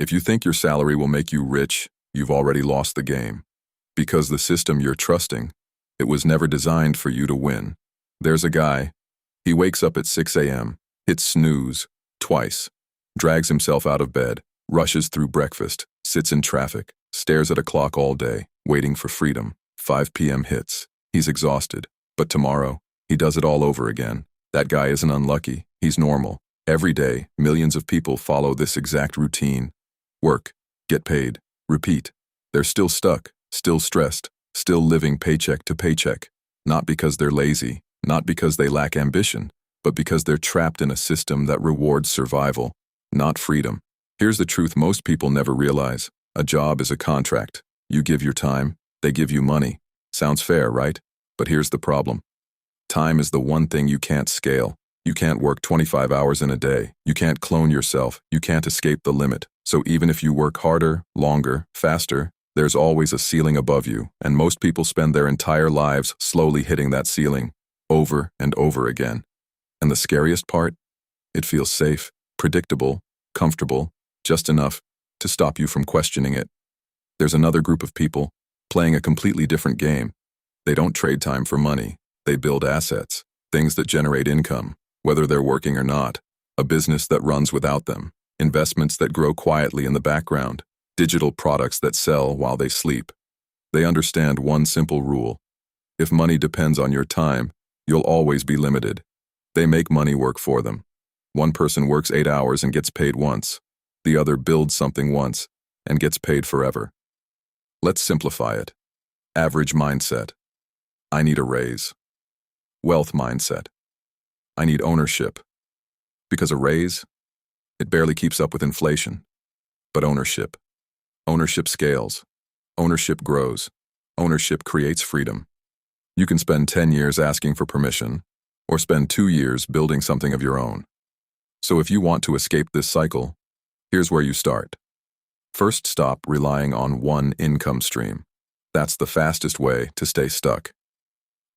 If you think your salary will make you rich, you've already lost the game. Because the system you're trusting, it was never designed for you to win. There's a guy. He wakes up at 6 a.m., hits snooze twice, drags himself out of bed, rushes through breakfast, sits in traffic, stares at a clock all day, waiting for freedom. 5 p.m. hits. He's exhausted. But tomorrow, he does it all over again. That guy isn't unlucky. He's normal. Every day, millions of people follow this exact routine. Work, get paid, repeat. They're still stuck, still stressed, still living paycheck to paycheck. Not because they're lazy, not because they lack ambition, but because they're trapped in a system that rewards survival, not freedom. Here's the truth most people never realize. A job is a contract. You give your time, they give you money. Sounds fair, right? But here's the problem. Time is the one thing you can't scale. You can't work 25 hours in a day. You can't clone yourself. You can't escape the limit. So even if you work harder, longer, faster, there's always a ceiling above you, and most people spend their entire lives slowly hitting that ceiling, over and over again. And the scariest part? It feels safe, predictable, comfortable, just enough to stop you from questioning it. There's another group of people playing a completely different game. They don't trade time for money. They build assets, things that generate income, whether they're working or not, a business that runs without them, investments that grow quietly in the background, digital products that sell while they sleep. They understand one simple rule. If money depends on your time, you'll always be limited. They make money work for them. One person works 8 hours and gets paid once. The other builds something once and gets paid forever. Let's simplify it. Average mindset. I need a raise. Wealth mindset. I need ownership. Because a raise, it barely keeps up with inflation. But ownership. Ownership scales. Ownership grows. Ownership creates freedom. You can spend 10 years asking for permission, or spend 2 years building something of your own. So if you want to escape this cycle, here's where you start. First, stop relying on one income stream. That's the fastest way to stay stuck.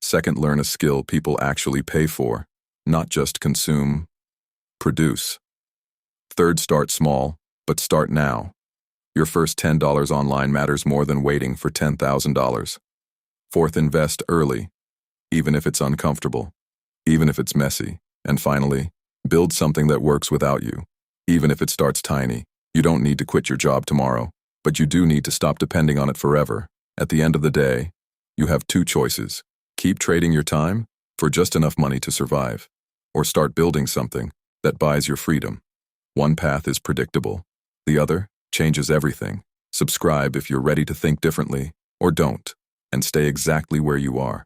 Second, learn a skill people actually pay for, not just consume, produce. Third, start small, but start now. Your first $10 online matters more than waiting for $10,000. Fourth, invest early, even if it's uncomfortable, even if it's messy. And finally, build something that works without you, even if it starts tiny. You don't need to quit your job tomorrow, but you do need to stop depending on it forever. At the end of the day, you have two choices. Keep trading your time for just enough money to survive, or start building something that buys your freedom. One path is predictable. The other changes everything. Subscribe if you're ready to think differently, or don't, and stay exactly where you are.